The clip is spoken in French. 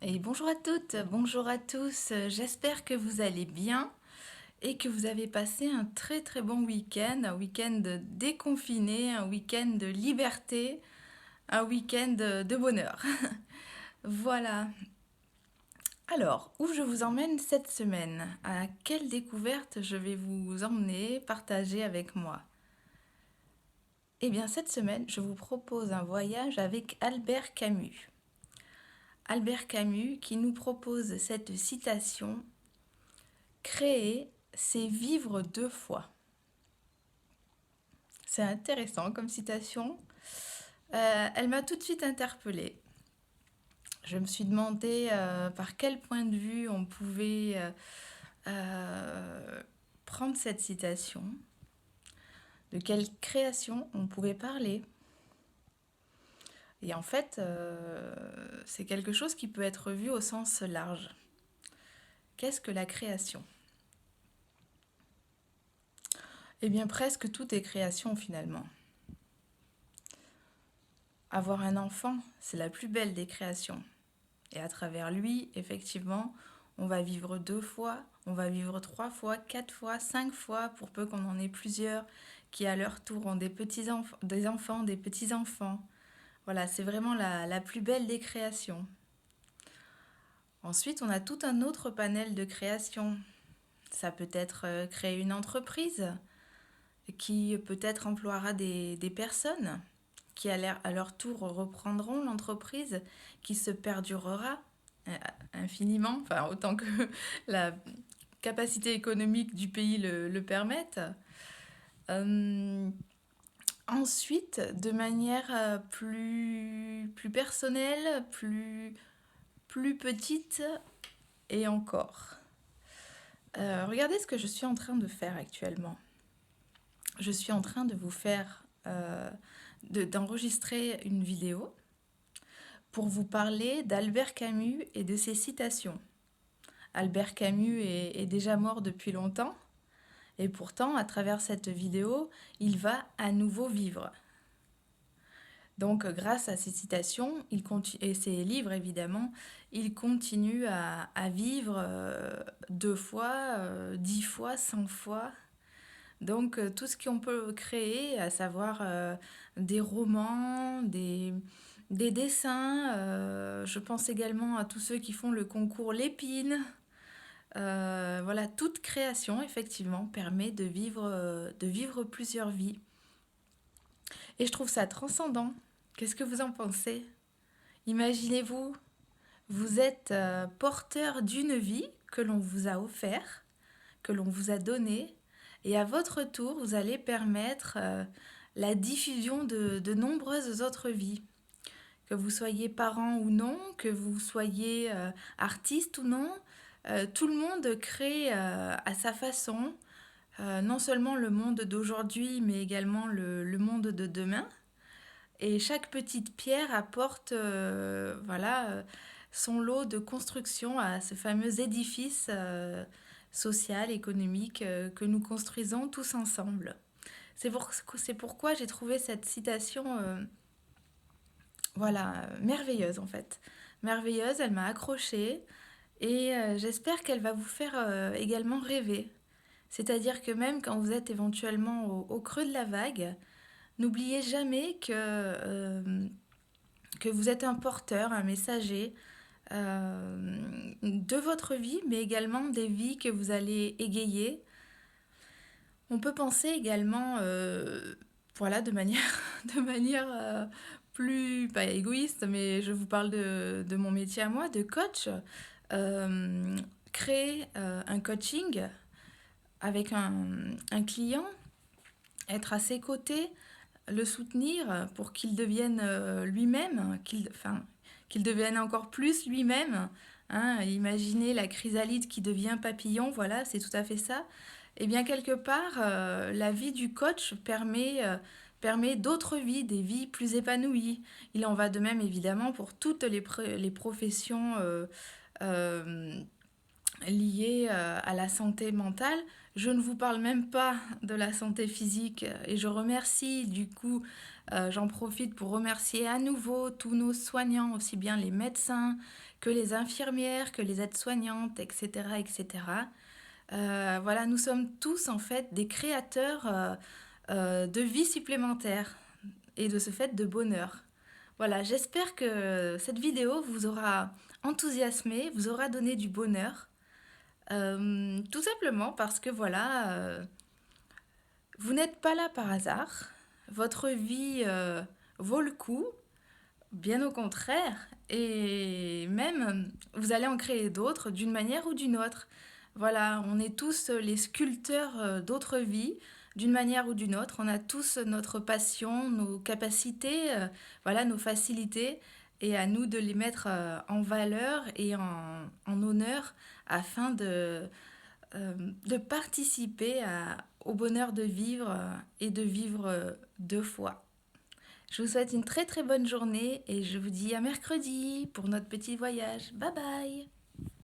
Et bonjour à toutes, bonjour à tous. J'espère que vous allez bien et que vous avez passé un très très bon week-end, un week-end déconfiné, un week-end de liberté, un week-end de bonheur. Voilà. Alors, où je vous emmène cette semaine? À quelle découverte je vais vous emmener, partager avec moi? Eh bien, cette semaine, je vous propose un voyage avec Albert Camus. Albert Camus qui nous propose cette citation: créer, c'est vivre deux fois. C'est intéressant comme citation. Elle m'a tout de suite interpellée. Je me suis demandé par quel point de vue on pouvait prendre cette citation, de quelle création on pouvait parler. Et en fait, c'est quelque chose qui peut être vu au sens large. Qu'est-ce que la création? Eh bien, presque tout est création finalement. Avoir un enfant, c'est la plus belle des créations. Et à travers lui, effectivement, on va vivre deux fois, on va vivre trois fois, quatre fois, cinq fois, pour peu qu'on en ait plusieurs qui à leur tour ont des enfants, des petits-enfants. Voilà, c'est vraiment la plus belle des créations. Ensuite, on a tout un autre panel de créations. Ça peut être créer une entreprise qui peut-être emploiera des personnes qui à leur tour reprendront l'entreprise, qui se perdurera infiniment, enfin autant que la capacité économique du pays le permette. Euh, Ensuite, de manière plus personnelle, plus petite et encore. Regardez ce que je suis en train de faire actuellement. Je suis en train de vous faire, d'enregistrer une vidéo pour vous parler d'Albert Camus et de ses citations. Albert Camus est déjà mort depuis longtemps, et pourtant, à travers cette vidéo, il va à nouveau vivre. Donc, grâce à ses citations et ses livres, évidemment, il continue à vivre deux fois, 10 fois, 100 fois. Donc, tout ce qu'on peut créer, à savoir des romans, des dessins. Je pense également à tous ceux qui font le concours Lépine. Voilà, toute création, effectivement, permet de vivre plusieurs vies. Et je trouve ça transcendant. Qu'est-ce que vous en pensez? Imaginez-vous, vous êtes porteur d'une vie que l'on vous a offert, que l'on vous a donnée, et à votre tour, vous allez permettre la diffusion de nombreuses autres vies. Que vous soyez parent ou non, que vous soyez artiste ou non, tout le monde crée à sa façon, non seulement le monde d'aujourd'hui, mais également le monde de demain. Et chaque petite pierre apporte son lot de construction à ce fameux édifice social, économique que nous construisons tous ensemble. C'est pourquoi j'ai trouvé cette citation merveilleuse en fait. Merveilleuse, elle m'a accrochée et j'espère qu'elle va vous faire également rêver. C'est-à-dire que même quand vous êtes éventuellement au creux de la vague, n'oubliez jamais que vous êtes un porteur, un messager de votre vie, mais également des vies que vous allez égayer. On peut penser également, de manière, de manière plus, pas égoïste, mais je vous parle de mon métier à moi, de coach. Euh, Créer un coaching avec un client, être à ses côtés, le soutenir pour qu'il devienne lui-même, qu'il devienne encore plus lui-même. Hein, imaginez la chrysalide qui devient papillon, voilà, c'est tout à fait ça. Et bien quelque part, la vie du coach permet d'autres vies, des vies plus épanouies. Il en va de même évidemment pour toutes les professions euh, liées à la santé mentale. Je ne vous parle même pas de la santé physique et je remercie du coup J'en profite pour remercier à nouveau tous nos soignants, aussi bien les médecins que les infirmières, que les aides-soignantes, etc., etc. Voilà, nous sommes tous en fait des créateurs de vie supplémentaire et de ce fait de bonheur. Voilà, j'espère que cette vidéo vous aura enthousiasmé, vous aura donné du bonheur. Tout simplement parce que voilà, vous n'êtes pas là par hasard. Votre vie vaut le coup, bien au contraire. Et même, vous allez en créer d'autres d'une manière ou d'une autre. Voilà, on est tous les sculpteurs d'autres vies, d'une manière ou d'une autre. On a tous notre passion, nos capacités, voilà, nos facilités. Et à nous de les mettre en valeur et en honneur afin euh, de participer au bonheur de vivre et de vivre deux fois. Je vous souhaite une très très bonne journée et je vous dis à mercredi pour notre petit voyage. Bye bye!